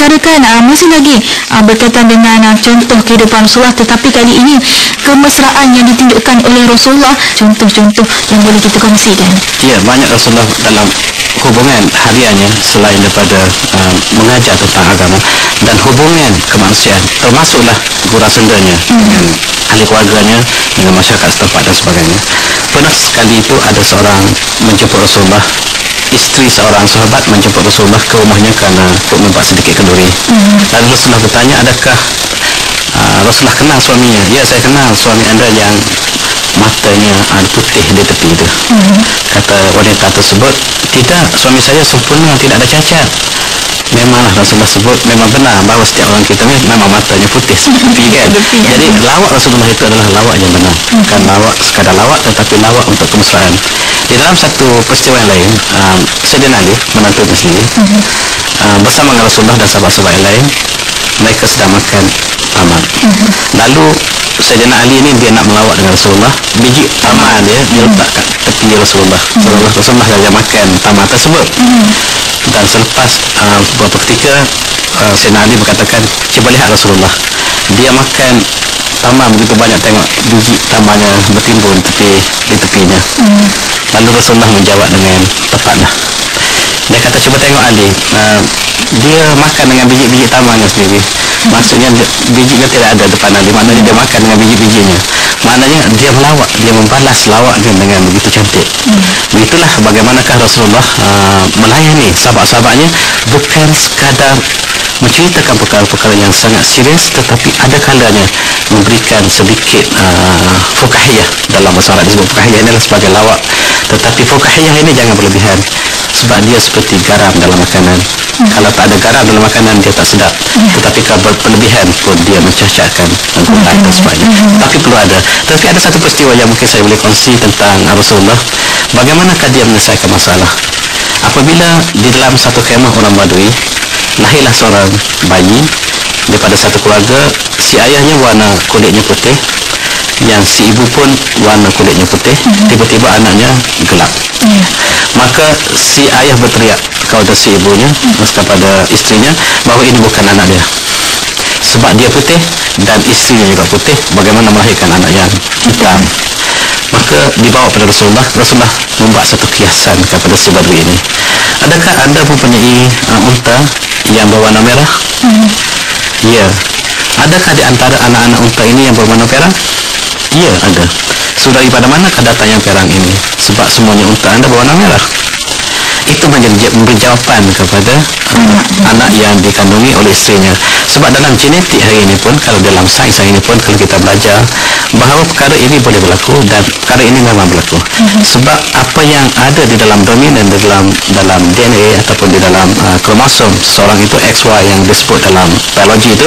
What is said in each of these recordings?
bicarakan masih lagi berkaitan dengan contoh kehidupan Rasulullah, tetapi kali ini kemesraan yang ditunjukkan oleh Rasulullah, contoh-contoh yang boleh kita kongsikan. Ya, banyak Rasulullah dalam hubungan hariannya selain daripada mengajar tentang agama dan hubungan kemanusiaan, termasuklah gurau sendanya dengan ahli keluarganya, dengan masyarakat setempat dan sebagainya. Pernah sekali itu ada seorang menjemput Rasulullah, isteri seorang sahabat menjemput Rasulullah ke rumahnya kerana untuk membuat sedikit kenduri. Lalu Rasulullah bertanya, adakah Rasulullah kenal suaminya? Ya, saya kenal suami anda yang matanya putih di tepi itu. Kata wanita tersebut, tidak, suami saya sempurna, tidak ada cacat. Memanglah Rasulullah sebut, memang benar bahawa setiap orang kita memang matanya putih seperti kan. Jadi lawak Rasulullah itu adalah lawak yang benar, bukan lawak sekadar lawak, tetapi lawak untuk kemesraan. Di dalam satu peristiwa yang lain, Sayyidina Ali, menantunya sendiri, bersama dengan Rasulullah dan sahabat-sahabat yang lain, mereka sedang makan tamar. Lalu Sayyidina Ali ini dia nak melawak dengan Rasulullah, biji tamar dia letak kat tepi Rasulullah. Rasulullah saja makan tamar tersebut. Dan selepas beberapa ketika Sayyidina Ali berkatakan, cuba lihat Rasulullah, dia makan tamar begitu banyak, tengok biji tamarnya bertimbun di tepinya. Lalu Rasulullah menjawab dengan tepatlah. Dia kata, cuba tengok Ali, dia makan dengan biji-biji tamarnya sendiri. Maksudnya bijinya tidak ada depan Ali, maknanya dia makan dengan biji-bijinya. Maknanya dia melawak, dia membalas lawaknya dengan begitu cantik. Begitulah bagaimanakah Rasulullah melayani sahabat-sahabatnya, bukan sekadar menceritakan perkara-perkara yang sangat serius, tetapi ada kalanya memberikan sedikit fukahiyah. Dalam bahasa Arab disebut fukahiyah ini adalah sebagai lawak, tetapi fukahiyah ini jangan berlebihan, sebab dia seperti garam dalam makanan. Kalau tak ada garam dalam makanan, dia tak sedap. Tetapi kalau berlebihan pun dia mencacatkan gula dan sebagainya. Tapi perlu ada. Tapi ada satu peristiwa yang mungkin saya boleh kongsi tentang Rasulullah, bagaimanakah dia menyelesaikan masalah. Apabila di dalam satu khemah orang Badui lahirlah seorang bayi daripada satu keluarga, si ayahnya warna kulitnya putih, yang si ibu pun warna kulitnya putih. Tiba-tiba anaknya gelap. Maka si ayah berteriak kepada si ibunya, kepada istrinya, bahawa ini bukan anak dia, sebab dia putih dan istrinya juga putih, bagaimana melahirkan anak yang hitam. Maka dibawa pada Rasulullah. Rasulullah membuat satu kiasan kepada si Badui ini. Adakah anda mempunyai unta yang berwarna merah? Ya. Adakah di antara anak-anak unta ini yang berwarna perang? Ya, ada. Sudah daripada manakah datang yang perang ini? Sebab semuanya unta anda berwarna merah. Itu menjadi memberi jawapan kepada anak yang dikandungi oleh istrinya. Sebab dalam genetik hari ini pun, kalau dalam sains hari ini pun, kalau kita belajar bahawa perkara ini boleh berlaku dan perkara ini memang berlaku. Sebab apa yang ada di dalam dominan, di dalam DNA ataupun di dalam kromosom seseorang itu, XY yang disebut dalam biologi itu,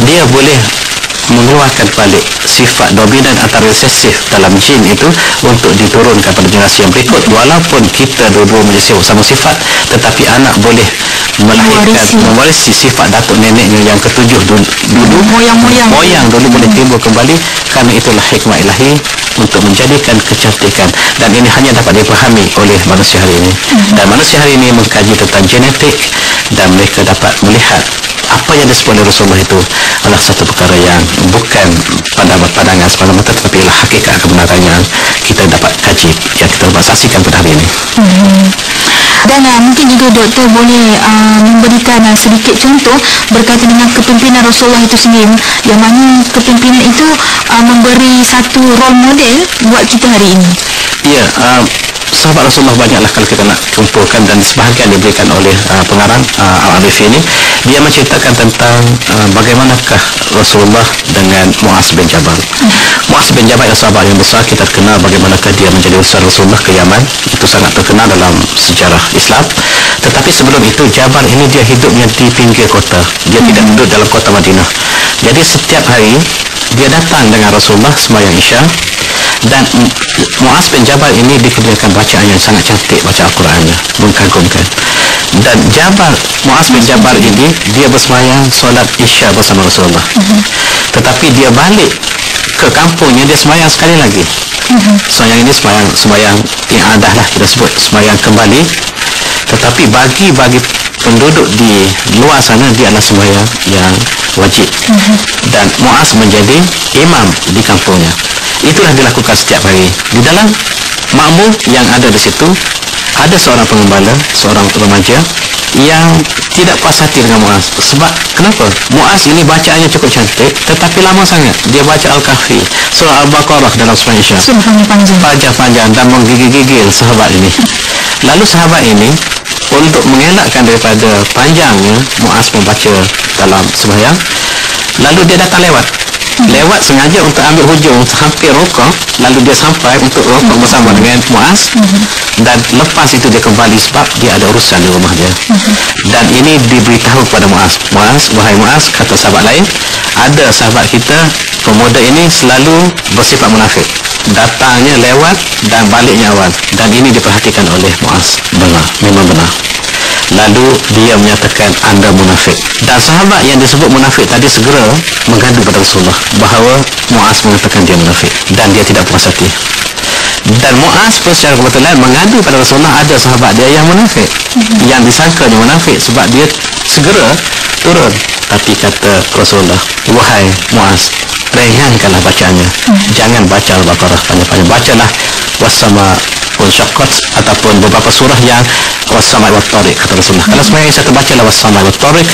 dia boleh mengeluarkan balik sifat dominan atau resesif dalam jin itu untuk diturunkan pada generasi yang berikut. Walaupun kita dua-dua menjadi sama sifat, tetapi anak boleh melahirkan, mewarisi sifat datuk neneknya yang ketujuh dulu, moyang dulu boleh timbul kembali. Kerana itulah hikmah ilahi untuk menjadikan kecantikan, dan ini hanya dapat dipahami oleh manusia hari ini. Dan manusia hari ini mengkaji tentang genetik, dan mereka dapat melihat apa yang disebut oleh Rasulullah itu adalah satu perkara yang bukan pandangan semata-mata, tetapi ialah hakikat kebenaran yang kita dapat kaji, yang kita dapat saksikan pada hari ini. Dan mungkin juga doktor boleh memberikan sedikit contoh berkaitan dengan kepimpinan Rasulullah itu sendiri, yang mana kepimpinan itu memberi satu role model buat kita hari ini. Ya, sahabat Rasulullah banyaklah kalau kita nak kumpulkan, dan sebahagian diberikan oleh pengarang Al-Arifi ini. Dia menceritakan tentang bagaimanakah Rasulullah dengan Muaz bin Jabal. Muaz bin Jabal adalah sahabat yang besar. Kita kenal bagaimanakah dia menjadi utusan Rasulullah ke Yaman. Itu sangat terkenal dalam sejarah Islam. Tetapi sebelum itu, Jabal ini dia hidupnya di pinggir kota. Dia tidak duduk dalam kota Madinah. Jadi setiap hari dia datang dengan Rasulullah sembahyang Isya. Dan Muaz bin Jabal ini dikurniakan bacaan yang sangat cantik, baca Al-Qurannya mengagumkan. Dan Muaz bin Jabal ini dia bersemayang solat Isya bersama Rasulullah. Tetapi dia balik ke kampungnya, dia semayang sekali lagi. Semayang ini semayang i'adah lah kita sebut, semayang kembali. Tetapi bagi penduduk di luar sana dia adalah sembahyang yang wajib. Dan Muaz menjadi imam di kampungnya. Itulah dilakukan setiap hari. Di dalam makmum yang ada di situ ada seorang pengembala, seorang remaja yang tidak puas hati dengan Muaz. Sebab kenapa? Muaz ini bacaannya cukup cantik tetapi lama sangat. Dia baca Al-Kahfi, surah Al-Baqarah dalam sembahyang Isya. Panjang-panjang dan menggigil-gigil sahabat ini. Lalu sahabat ini untuk mengelakkan daripada panjangnya Muaz membaca dalam sembahyang, lalu dia datang lewat sengaja untuk ambil hujung hampir rukuk, lalu dia sampai untuk rukuk bersama dengan Muaz, dan lepas itu dia kembali sebab dia ada urusan di rumah dia. Dan ini diberitahu kepada Muaz, wahai Muaz, kata sahabat lain, ada sahabat kita pemuda ini selalu bersifat munafik, datangnya lewat dan baliknya awal, dan ini diperhatikan oleh Muaz. Benar, memang benar. Lalu dia menyatakan anda munafik, dan sahabat yang disebut munafik tadi segera mengadu pada Rasulullah bahawa Muaz mengatakan dia munafik dan dia tidak puas hati. Dan Muaz pun secara kebetulan mengadu pada Rasulullah ada sahabat dia yang munafik, yang disangka dia munafik sebab dia segera turun. Tapi kata Rasulullah, wahai Muaz, ringankanlah bacaannya, jangan baca Al-Baqarah panjang-panjang, bacalah wassama unsyaqqat ataupun beberapa surah yang wassama wa tariq, kata Rasulullah. Kalau sebenarnya saya terbacalah wassama wa tariq,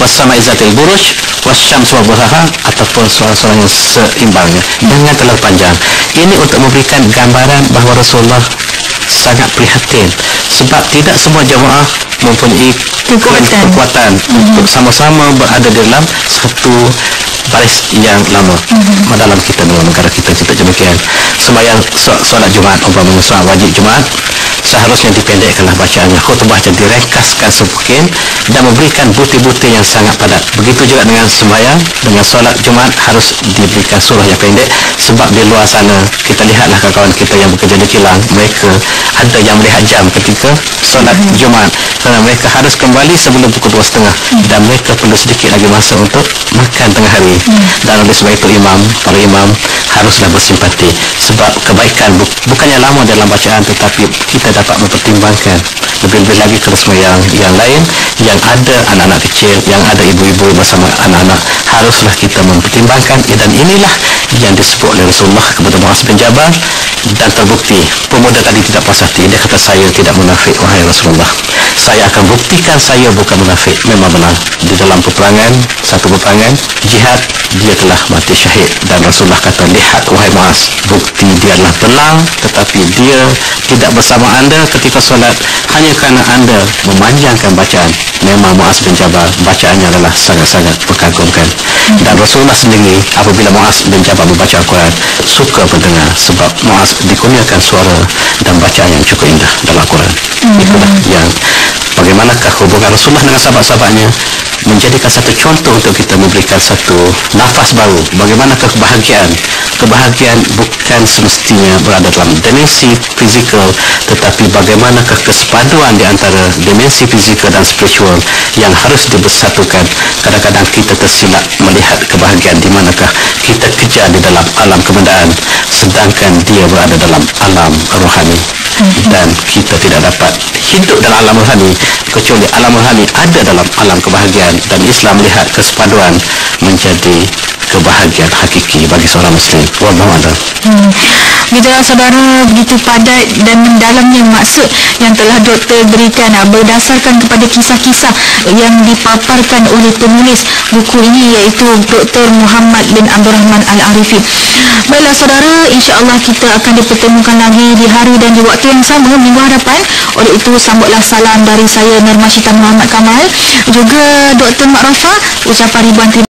wassama izatil buruj, wasyams wa duhaha, ataupun surah-surah yang seimbangnya, jangan terlalu panjang. Ini untuk memberikan gambaran bahawa Rasulullah sangat prihatin sebab tidak semua jemaah mempunyai kekuatan untuk sama-sama berada dalam satu baris yang lama. Dalam kita, dalam negara kita demikian. Sembahyang solat Jumaat, umpamanya solat wajib Jumaat, seharusnya dipendekkanlah bacaannya, khutbah diringkaskan semungkin dan memberikan bukti-bukti yang sangat padat. Begitu juga dengan sembahyang, dengan solat Jumaat harus diberikan surah yang pendek, sebab di luar sana kita lihatlah kawan-kawan kita yang bekerja di kilang, mereka ada yang melihat jam ketika solat Jumaat kerana mereka harus kembali sebelum pukul 2.30 dan mereka perlu sedikit lagi masa untuk makan tengah hari. Dan oleh sebab itu para imam haruslah bersimpati sebab kebaikan bukannya lama dalam bacaan, tetapi kita dapat mempertimbangkan lebih-lebih lagi kalau sembahyang yang lain yang ada anak-anak kecil, yang ada ibu-ibu bersama anak-anak, haruslah kita mempertimbangkan. Dan inilah yang disebut oleh Rasulullah kepada Muaz bin Jabal, dan terbukti pemuda tadi tidak puas hati. Dia kata, saya tidak munafik wahai Rasulullah, saya akan buktikan saya bukan munafik. Memang benar, di dalam satu peperangan jihad dia telah mati syahid, dan Rasulullah kata, lihat wahai Muaz, bukti dia adalah belang, tetapi dia tidak bersama anda ketika solat hanya kerana anda memanjangkan bacaan. Memang Muaz bin Jabal bacaannya adalah sangat-sangat mengagumkan, dan Rasulullah sendiri apabila Muaz bin Jabal membaca Al-Quran suka mendengar sebab Muaz dikurniakan suara dan bacaan yang cukup indah dalam Al-Quran. Itulah yang bagaimanakah hubungan Rasulullah dengan sahabat-sahabatnya menjadikan satu contoh untuk kita memberikan satu nafas baru. Bagaimanakah kebahagiaan bukan semestinya berada dalam dimensi fizikal, tetapi bagaimanakah kesepaduan di antara dimensi fizikal dan spiritual yang harus dibersatukan. Kadang-kadang kita tersilap melihat kebahagiaan di manakah kita kejar di dalam alam kebendaan, sedangkan dia berada dalam alam rohani, dan kita tidak dapat hidup dalam alam rohani kecuali alam rohani ada dalam alam kebahagiaan, dan Islam melihat kesepaduan menjadi kebahagiaan hakiki bagi seorang Muslim. Wallahu a'lam. Begitulah saudara, begitu padat dan mendalamnya maksud yang telah doktor berikan berdasarkan kepada kisah-kisah yang dipaparkan oleh penulis buku ini, iaitu Dr. Muhammad bin Abdul Rahman Al-Arifin. Baiklah saudara, insya-Allah kita akan dipertemukan lagi di hari dan di waktu yang sama minggu hadapan. Oleh itu sambutlah salam dari saya Nurma Syita Muhammad Kamal, juga Dr. Mak Rafa, ucapan ribuan terima